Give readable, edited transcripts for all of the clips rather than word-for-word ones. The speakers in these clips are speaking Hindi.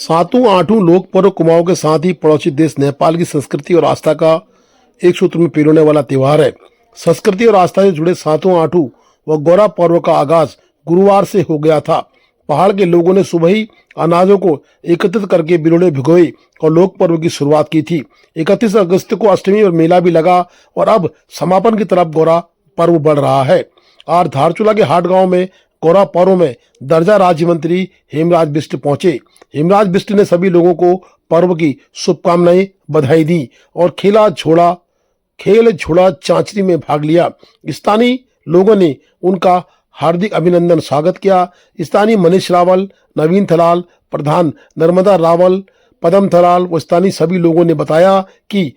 सातों आठों लोक पर्व कुमाऊं के साथ ही पड़ोसी देश नेपाल की संस्कृति और आस्था का एक सूत्र में पिरोने वाला त्योहार है। संस्कृति और आस्था से जुड़े सातों आठों व गौरा पर्व का आगाज गुरुवार से हो गया था। पहाड़ के लोगों ने सुबह ही अनाजों को एकत्रित करके बिरोड़े भिगोए और लोक पर्व की शुरुआत की थी। 31 अगस्त को अष्टमी और मेला भी लगा और अब समापन की तरफ गौरा पर्व बढ़ रहा है। आज धारचूला के हाट गांव में गौरा पर्व में दर्जा राज्य मंत्री हेमराज बिष्ट पहुंचे। हेमराज बिष्ट ने सभी लोगों को पर्व की शुभकामनाएं बधाई दी और खेल झोड़ा चांचरी में भाग लिया। स्थानीय लोगों ने उनका हार्दिक अभिनंदन स्वागत किया। स्थानीय मनीष रावल, नवीन थलाल, प्रधान नर्मदा रावल, पदम थलाल व स्थानीय सभी लोगों ने बताया कि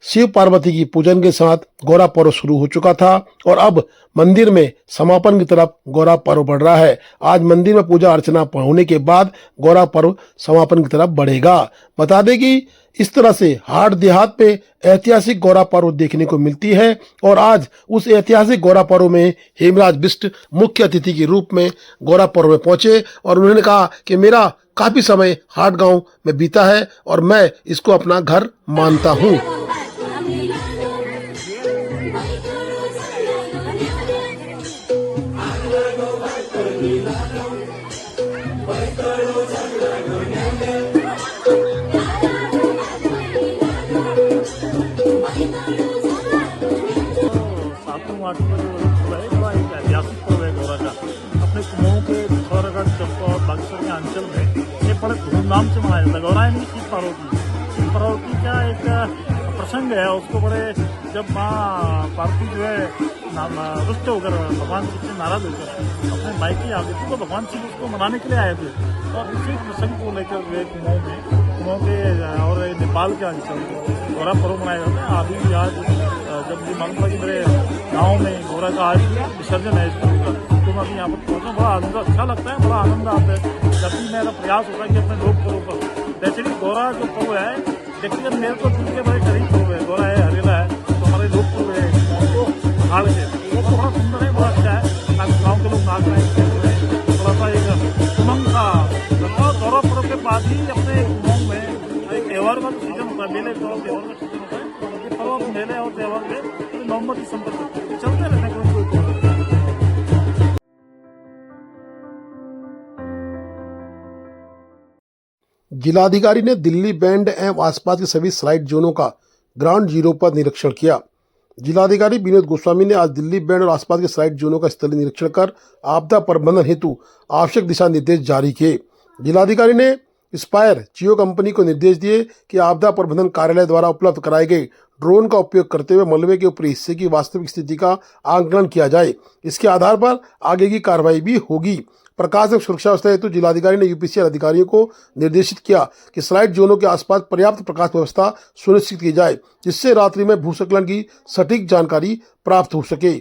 शिव पार्वती की पूजन के साथ गौरा पर्व शुरू हो चुका था और अब मंदिर में समापन की तरफ गौरा पर्व बढ़ रहा है। आज मंदिर में पूजा अर्चना होने के बाद गौरा पर्व समापन की तरफ बढ़ेगा। बता दें कि इस तरह से हाट देहात में ऐतिहासिक गौरा पर्व देखने को मिलती है और आज उस ऐतिहासिक गौरा पर्व में हेमराज बिष्ट मुख्य अतिथि के रूप में गौरा पर्व में पहुंचे और उन्होंने कहा कि मेरा काफी समय हाट गांव में बीता है और मैं इसको अपना घर मानता हूँ। सातों आठों का जो पर्व है बड़ा एक ऐतिहासिक पर्व है गौरा का। अपने कुमाऊं के पिथौरागढ़, चंपा और बागेश्वर के अंचल में ये बड़े धूमधाम से मनाया जाता है। गौरा यानी शिव पार्वती का एक प्रसंग है। उसको बड़े जब माँ पार्वती जो है रुष्ट होकर भगवान शिव से नाराज होकर अपने मायके आ गए थे तो भगवान शिव उसको मनाने के लिए आए थे और इसी प्रसंग को लेकर वे कुमाऊं के और नेपाल के अंचल में गौरा पर्व मनाया जाता है। अभी आज जब मुझे मालूम पड़ा कि मेरे गाँव में गौरा का आज विसर्जन है इस पर्व का, तो मैं अभी यहाँ पर पहुँचा। बड़ा आनंद अच्छा लगता है, बड़ा आनंद आता है जब भी मेरा प्रयास होता है कि अपने लोक पर्व पर वैसे भी गौरा जो पर्व है देखिए मेरे को दिल के बड़े करीब पर्व है। गौरा है, हरेला है, तो हमारे लोक पर्व है तो हाड़ के वो तो बड़ा सुंदर है, बड़ा अच्छा है। ताकि गाँव के लोग नाच रहे हैं, थोड़ा सा एक उमंग का गौरा पर्व के बाद ही अपने उमंग में एक त्योहार का सीजन होता है, मेले त्योहार का सीजन होता है। ये पर्व मेले और त्योहार में नवंबर दिसंबर तक चलते रहते हैं। जिलाधिकारी ने दिल्ली बैंड एवं आसपास के सभी स्लाइड जोनों का ग्राउंड जीरो पर निरीक्षण किया। जिलाधिकारी विनोद गोस्वामी ने आज दिल्ली बैंड और आसपास के स्लाइड जोनों का स्थलीय निरीक्षण कर आपदा प्रबंधन हेतु आवश्यक दिशा निर्देश जारी किए। जिलाधिकारी ने स्पायर जियो कंपनी को निर्देश दिए कि आपदा प्रबंधन कार्यालय द्वारा उपलब्ध कराए गए ड्रोन का उपयोग करते हुए मलबे के ऊपरी हिस्से की वास्तविक स्थिति का आंकलन किया जाए। इसके आधार पर आगे की कार्रवाई भी होगी। प्रकाश एवं सुरक्षा व्यवस्था हेतु जिलाधिकारी ने यूपीसीएल अधिकारियों को निर्देशित किया कि स्लाइड जोनों के आसपास पर्याप्त प्रकाश व्यवस्था सुनिश्चित की जाए, जिससे रात्रि में भूस्खलन की सटीक जानकारी प्राप्त हो सके।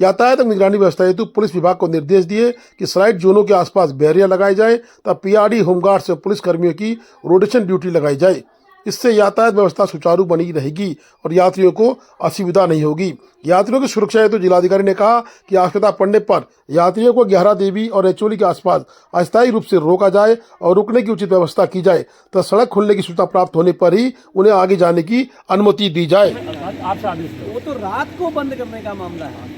यातायात एवं निगरानी व्यवस्था हेतु पुलिस विभाग को निर्देश दिए कि स्लाइड जोनों के आसपास बैरियर लगाए जाए तथा पीआरडी, होमगार्ड्स और पुलिस कर्मियों की रोटेशन ड्यूटी लगाई जाए। इससे यातायात व्यवस्था सुचारू बनी रहेगी और यात्रियों को असुविधा नहीं होगी। यात्रियों की सुरक्षा हेतु जिलाधिकारी ने कहा कि आवश्यकता पड़ने पर यात्रियों को 11 देवी और एचोली के आसपास अस्थायी रूप से रोका जाए और रुकने की उचित व्यवस्था की जाए तथा सड़क खुलने की सूचना प्राप्त होने पर ही उन्हें आगे जाने की अनुमति दी जाए। वो तो रात को बंद करने का मामला है,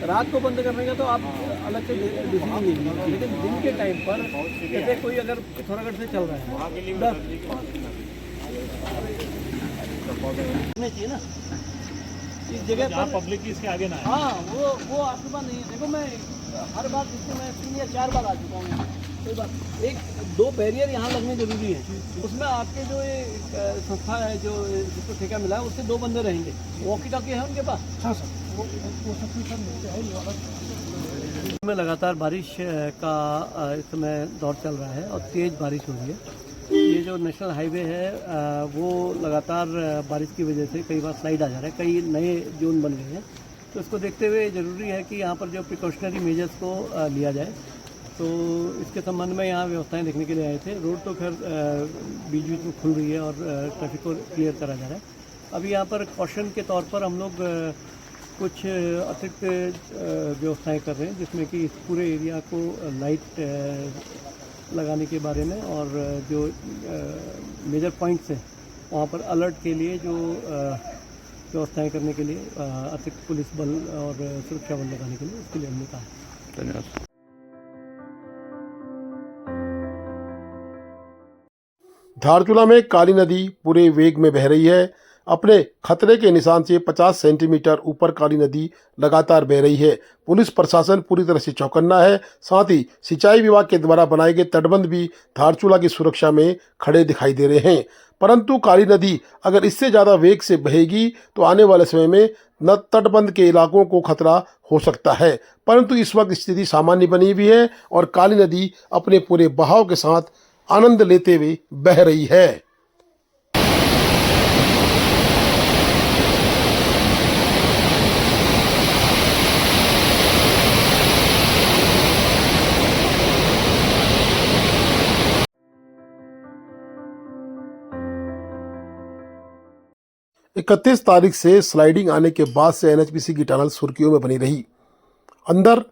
रात को बंद करने का तो आप अलग से डिसीजन नहीं लेंगे, लेकिन दिन के टाइम पर जैसे कोई अगर पिथौरागढ़ से चल रहा है चाहिए ना इस जगह पर पब्लिक की इसके आगे ना है। हाँ वो आपके पास नहीं है। देखो मैं हर बार इससे मैं 3 या 4 बार आ चुका हूँ यहाँ। कोई बात एक दो बैरियर यहाँ लगने जरूरी है। उसमें आपके जो ये संस्था है जो जिसको ठेका मिला है उससे 2 बंदे रहेंगे। वॉकी टॉकी है उनके पास? हाँ सर, वो सब मिलते हैं। में लगातार बारिश का इस समय दौर चल रहा है और तेज़ बारिश हो रही है। ये जो नेशनल हाईवे है वो लगातार बारिश की वजह से कई बार स्लाइड आ जा रहा है, कई नए जोन बन गए हैं। तो इसको देखते हुए ज़रूरी है कि यहाँ पर जो प्रिकॉशनरी मेजर्स को लिया जाए। तो इसके संबंध में यहाँ व्यवस्थाएं देखने के लिए आए थे। रोड तो खैर बीच बीच में खुल रही है और ट्रैफिक को क्लियर करा जा रहा है। अभी यहाँ पर कॉशन के तौर पर हम लोग कुछ अतिरिक्त व्यवस्थाएं कर रहे हैं, जिसमें कि इस पूरे एरिया को लाइट लगाने के बारे में, और जो मेजर पॉइंट्स हैं वहाँ पर अलर्ट के लिए जो व्यवस्थाएं करने के लिए अतिरिक्त पुलिस बल और सुरक्षा बल लगाने के लिए, उसके लिए हमने कहा। धन्यवाद। धारचूला में काली नदी पूरे वेग में बह रही है। अपने खतरे के निशान से 50 सेंटीमीटर ऊपर काली नदी लगातार बह रही है। पुलिस प्रशासन पूरी तरह से चौकन्ना है। साथ ही सिंचाई विभाग के द्वारा बनाए गए तटबंध भी धारचूला की सुरक्षा में खड़े दिखाई दे रहे हैं। परंतु काली नदी अगर इससे ज़्यादा वेग से बहेगी तो आने वाले समय में न तटबंध के इलाकों को खतरा हो सकता है। परंतु इस वक्त स्थिति सामान्य बनी हुई है और काली नदी अपने पूरे बहाव के साथ आनंद लेते हुए बह रही है। 31 तारीख से स्लाइडिंग आने के बाद से एनएचपीसी की टनल सुर्खियों में बनी रही। अंदर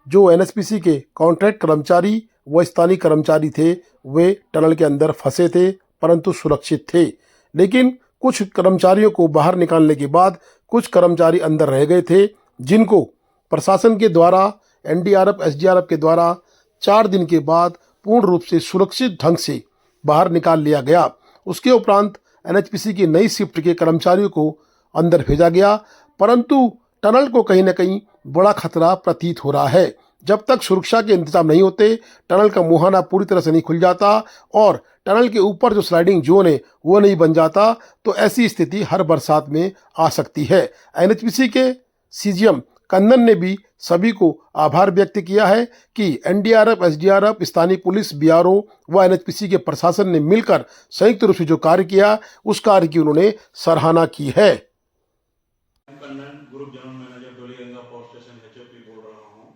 जो एनएचपीसी के कॉन्ट्रैक्ट कर्मचारी व स्थानीय कर्मचारी थे वे टनल के अंदर फंसे थे परंतु सुरक्षित थे। लेकिन कुछ कर्मचारियों को बाहर निकालने के बाद कुछ कर्मचारी अंदर रह गए थे, जिनको प्रशासन के द्वारा एनडीआरएफ एसडीआरएफ के द्वारा 4 दिन के बाद पूर्ण रूप से सुरक्षित ढंग से बाहर निकाल लिया गया। उसके उपरांत एनएचपीसी की नई शिफ्ट के कर्मचारियों को अंदर भेजा गया, परंतु टनल को कहीं न कहीं बड़ा खतरा प्रतीत हो रहा है। जब तक सुरक्षा के इंतजाम नहीं होते, टनल का मुहाना पूरी तरह से नहीं खुल जाता और टनल के ऊपर जो स्लाइडिंग जोन है वो नहीं बन जाता, तो ऐसी स्थिति हर बरसात में आ सकती है। एनएचपीसी के सीजीएम कन्नन ने भी सभी को आभार व्यक्त किया है कि एनडीआरएफ एसडीआरएफ स्थानीय पुलिस बीआरओ व एनएचपीसी के प्रशासन ने मिलकर संयुक्त रूप से जो कार्य किया उस कार्य की उन्होंने सराहना की है। Kannan, group general manager Dhauliganga power station HOP बोल रहा हूँ।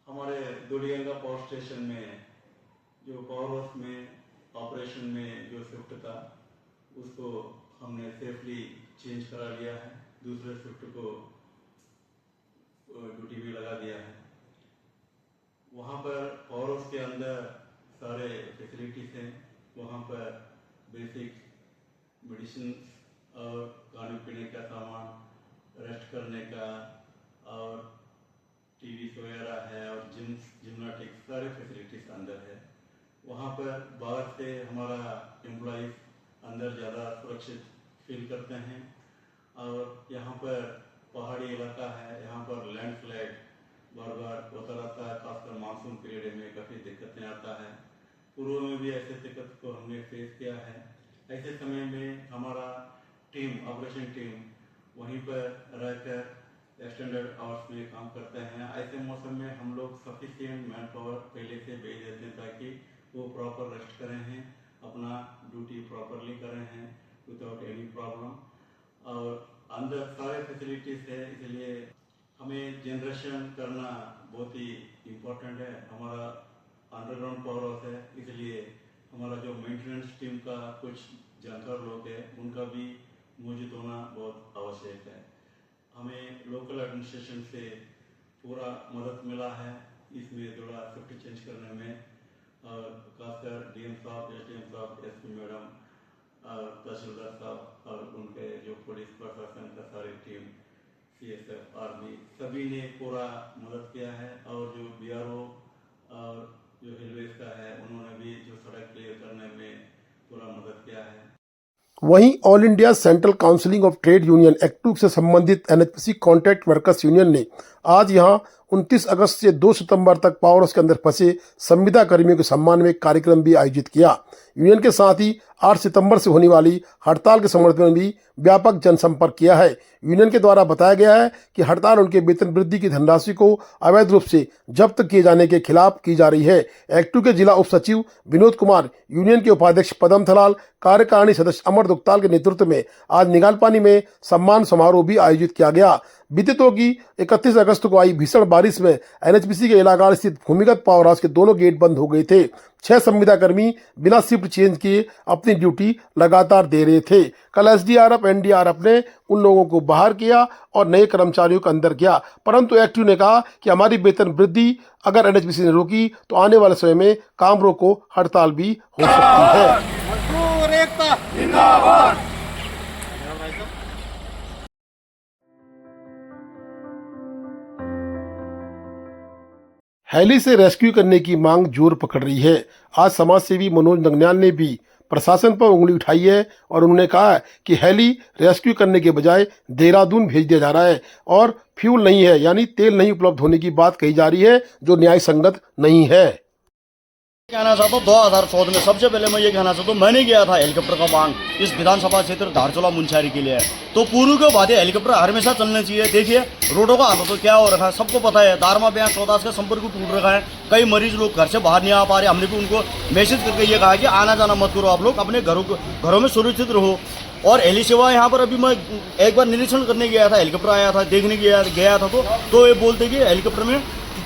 हमारे डोलीगंगा पावर स्टेशन में जो पावर हाउस में ऑपरेशन में जो शिफ्ट था उसको हमने सेफली चेंज करा लिया है। दूसरे शिफ्ट को ड्यूटी भी लगा दिया है। वहाँ पर पावर हाउस के अंदर सारे फैसिलिटीज हैं। वहाँ पर बेसिक मेडिसिन और खाने पीने का सामान, रेस्ट करने का और टीवी वगैरह है और जिम्नाटिक्स सारे फैसिलिटीज अंदर है। वहाँ पर बाहर से हमारा एम्प्लॉइज अंदर ज़्यादा सुरक्षित फील करते हैं। और यहाँ पर पहाड़ी इलाका है, यहाँ पर लैंडस्लाइड बार बार होता रहता है, खासकर मानसून पीरियड में काफ़ी दिक्कतें आता है। पूर्व में भी ऐसे दिक्कत को हमने फेस किया है। ऐसे समय में हमारा टीम, ऑपरेशन टीम वहीं पर रहकर एक्सटेंडेड आवर्स में काम करते हैं। ऐसे मौसम में हम लोग सफिशिएंट मैन पावर पहले से भेज देते हैं ताकि वो प्रॉपर रेस्ट करें हैं, अपना ड्यूटी प्रॉपरली करें हैं विदाउट एनी प्रॉब्लम। और अंदर सारे फैसिलिटीज है, इसलिए हमें जनरेशन करना बहुत ही इम्पोर्टेंट है। हमारा अंडरग्राउंड पावर हाउस है, इसलिए हमारा जो मेंटेनेंस टीम का कुछ जानकार लोग हैं उनका भी मौजूद होना बहुत आवश्यक है। हमें लोकल एडमिनिस्ट्रेशन से पूरा मदद मिला है इसमें थोड़ा शिफ्ट चेंज करने में, और खासकर डीएम साहब, एसडीएम साहब, एसपी मैडम और तहसीलदार साहब और उनके जो पुलिस प्रशासन का सारी टीम, सीएसएफ, आर्मी सभी ने पूरा मदद किया है। और जो बीआरओ और जो रेलवेज का है उन्होंने भी जो सड़क क्लियर करने में पूरा मदद किया है। वहीं all India central counselling of trade union AICCTU से संबंधित एनएचपीसी कॉन्ट्रैक्ट वर्कर्स यूनियन ने आज यहां 29 अगस्त से 2 सितंबर तक पावर हाउस के अंदर फंसे संविदा कर्मियों के सम्मान में कार्यक्रम भी आयोजित किया। यूनियन के साथ ही 8 सितंबर से होने वाली हड़ताल के समर्थन में भी व्यापक जनसंपर्क किया है। यूनियन के द्वारा बताया गया है कि हड़ताल उनके वेतन वृद्धि की धनराशि को अवैध रूप से जब्त किए जाने के खिलाफ की जा रही है। एक्टू के जिला उप सचिव विनोद कुमार, यूनियन के उपाध्यक्ष पदम थलाल, कार्यकारिणी सदस्य अमर दुग्ताल के नेतृत्व में आज निगालपानी में सम्मान समारोह भी आयोजित किया गया। बीते की 31 अगस्त को आई भीषण बारिश में एनएचपीसी के इलाका स्थित भूमिगत पावर हाउस के दोनों गेट बंद हो गए थे। 6 संविदा कर्मी बिना शिफ्ट चेंज किए अपनी ड्यूटी लगातार दे रहे थे। कल एसडीआरएफ एनडीआरएफ ने उन लोगों को बाहर किया और नए कर्मचारियों को अंदर किया, परंतु एक्टिव ने कहा कि हमारी वेतन वृद्धि अगर एनएचपीसी ने रोकी तो आने वाले समय में काम रोको हड़ताल भी हो सकती है। हेली से रेस्क्यू करने की मांग जोर पकड़ रही है। आज समाज सेवी मनोज नंगन्याल ने भी प्रशासन पर उंगली उठाई है और उन्होंने कहा है कि हेली रेस्क्यू करने के बजाय देहरादून भेज दिया जा रहा है और फ्यूल नहीं है, यानी तेल नहीं उपलब्ध होने की बात कही जा रही है, जो न्याय संगत नहीं है। कहना चाहता हूँ 2014 में सबसे पहले मैं ये कहना चाहता हूँ, मैंने किया था हेलीकॉप्टर का मांग इस विधानसभा क्षेत्र धारचूला मुंशियारी के लिए। तो पूर्व के बाद हेलीकॉप्टर हमेशा चलने चाहिए। देखिए रोडों का हालत तो क्या हो रखा है, सबको पता है। दारमा ब्याह 14 का संपर्क टूट रखा है, कई मरीज लोग घर से बाहर नहीं आ पा रहे। हमने भी उनको मैसेज करके ये कहा कि आना जाना मत करो, आप लोग अपने घरों में सुरक्षित रहो। और हेली सेवा यहाँ पर अभी मैं एक बार निरीक्षण करने गया था, हेलीकॉप्टर आया था, देखने गया था तो ये बोलते कि हेलीकॉप्टर में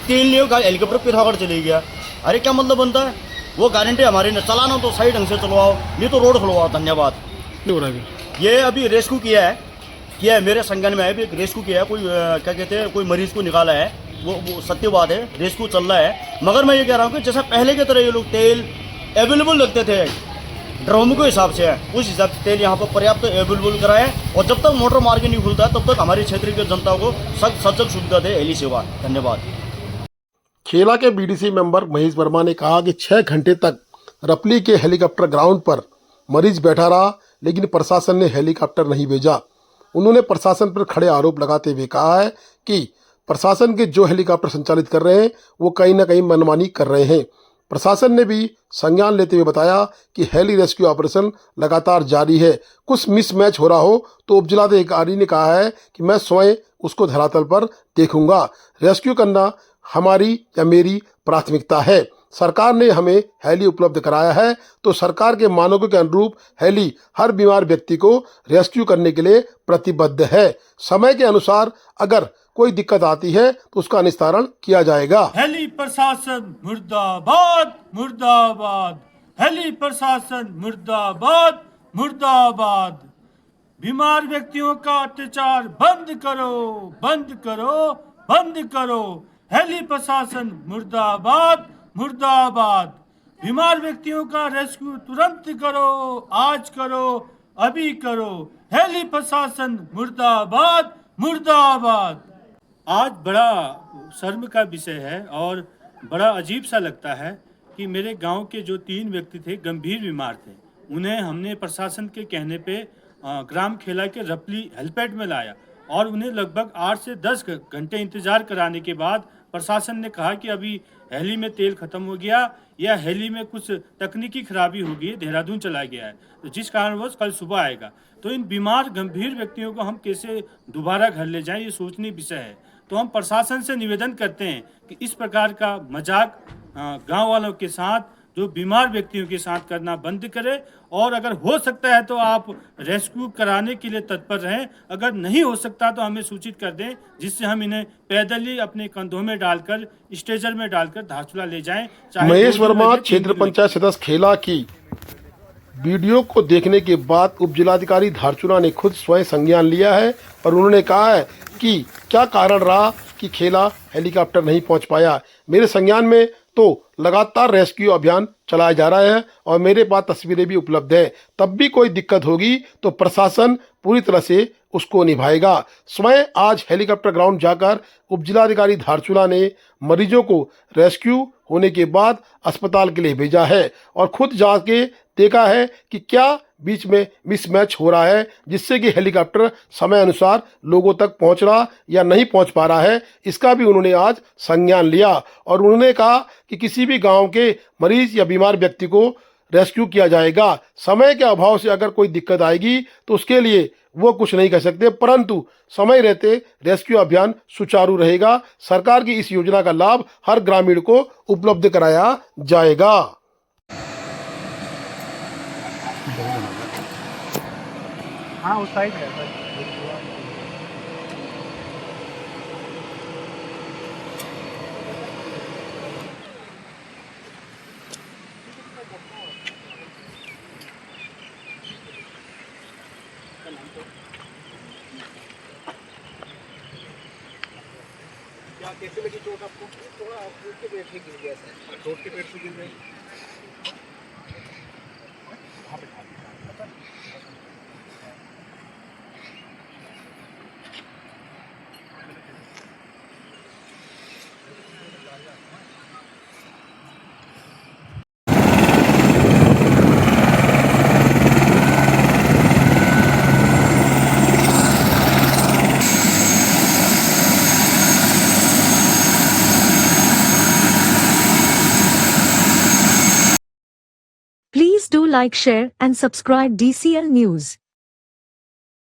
तेल नहीं होगा, हेलीकॉप्टर पिथौरागढ़ चले गया। अरे क्या मतलब बनता है? वो गारंटी हमारी ने चलाना तो सही ढंग से चलवाओ, नहीं तो रोड खुलवाओ। धन्यवाद। ये अभी रेस्क्यू किया है मेरे संज्ञान में है, अभी रेस्क्यू किया है। कोई क्या कहते हैं, कोई मरीज को निकाला है, वो सत्य बात है, रेस्क्यू चल रहा है। मगर मैं ये कह रहा हूँ कि जैसा पहले की तरह ये लोग तेल अवेलेबल रखते थे ड्रम के हिसाब से, उस हिसाब से तेल यहाँ पर पर्याप्त अवेलेबल कराए। और जब तक मोटर मार्केट नहीं खुलता है तब तक हमारी क्षेत्र की जनता को सजग सुविधा दे हेली सेवा। धन्यवाद। खेला के बीडीसी मेंबर महेश वर्मा ने कहा कि 6 घंटे तक रपली के हेलीकॉप्टर ग्राउंड पर मरीज बैठा रहा, लेकिन प्रशासन ने हेलीकॉप्टर नहीं भेजा। उन्होंने प्रशासन पर खड़े आरोप लगाते हुए कहा है कि प्रशासन के जो हेलीकॉप्टर संचालित कर रहे हैं वो कहीं ना कहीं मनमानी कर रहे हैं। प्रशासन ने भी संज्ञान लेते हुए बताया कि हेली रेस्क्यू ऑपरेशन लगातार जारी है। कुछ मिसमैच हो रहा हो तो उप जिलाधिकारी ने कहा है कि मैं स्वयं उसको धरातल पर देखूंगा। रेस्क्यू करना हमारी या मेरी प्राथमिकता है। सरकार ने हमें हेली उपलब्ध कराया है तो सरकार के मानकों के अनुरूप हेली हर बीमार व्यक्ति को रेस्क्यू करने के लिए प्रतिबद्ध है। समय के अनुसार अगर कोई दिक्कत आती है तो उसका निस्तारण किया जाएगा। हेली प्रशासन मुर्दाबाद मुर्दाबाद, हेली प्रशासन मुर्दाबाद मुर्दाबाद। बीमार व्यक्तियों का अत्याचार बंद करो बंद करो बंद करो। हेली प्रशासन मुर्दाबाद मुर्दाबाद। बीमार व्यक्तियों का रेस्क्यू तुरंत करो, आज करो, अभी करो। हेली प्रशासन मुर्दाबाद मुर्दाबाद। आज बड़ा शर्म का विषय है और बड़ा अजीब सा लगता है कि मेरे गांव के जो 3 व्यक्ति थे गंभीर बीमार थे, उन्हें हमने प्रशासन के कहने पे ग्राम खेला के रपली हेल्पएड में लाया और उन्हें लगभग 8 से 10 घंटे इंतजार कराने के बाद प्रशासन ने कहा कि अभी हेली में तेल खत्म हो गया या हेली में कुछ तकनीकी खराबी हो गई है, देहरादून चला गया है, तो जिस कारणवश कल सुबह आएगा। तो इन बीमार गंभीर व्यक्तियों को हम कैसे दोबारा घर ले जाएं, ये सोचनीय विषय है। तो हम प्रशासन से निवेदन करते हैं कि इस प्रकार का मजाक गांव वालों के साथ, जो बीमार व्यक्तियों के साथ करना बंद करें और अगर हो सकता है तो आप रेस्क्यू कराने के लिए तत्पर रहें। अगर नहीं हो सकता तो हमें सूचित कर दें, जिससे हम इन्हें पैदल ही अपने कंधों में डालकर स्ट्रेचर में डालकर धारचूला ले जाएं। महेश वर्मा क्षेत्र पंचायत सदस्य खेला की वीडियो को देखने के बाद उप जिलाधिकारी धारचूला ने खुद स्वयं संज्ञान लिया है और उन्होंने कहा है कि क्या कारण रहा कि खेला हेलीकॉप्टर नहीं पहुंच पाया। मेरे संज्ञान में तो लगातार रेस्क्यू अभियान चलाया जा रहा है और मेरे पास तस्वीरें भी उपलब्ध है। तब भी कोई दिक्कत होगी तो प्रशासन पूरी तरह से उसको निभाएगा। स्वयं आज हेलीकॉप्टर ग्राउंड जाकर उप जिलाधिकारी धारचूला ने मरीजों को रेस्क्यू होने के बाद अस्पताल के लिए भेजा है और खुद जाके देखा है कि क्या बीच में मिसमैच हो रहा है, जिससे कि हेलीकॉप्टर समय अनुसार लोगों तक पहुंच रहा या नहीं पहुंच पा रहा है। इसका भी उन्होंने आज संज्ञान लिया और उन्होंने कहा कि किसी भी गांव के मरीज या बीमार व्यक्ति को रेस्क्यू किया जाएगा। समय के अभाव से अगर कोई दिक्कत आएगी तो उसके लिए वो कुछ नहीं कर सकते, परंतु समय रहते रेस्क्यू अभियान सुचारू रहेगा। सरकार की इस योजना का लाभ हर ग्रामीण को उपलब्ध कराया जाएगा। हाँ उस साइड है। कैसे लगी चोट आपको? थोड़ा रोड के पेड़ से गिर गया सर। रोड के पेड़ से गिर गए। Please do like, share and subscribe DCL News.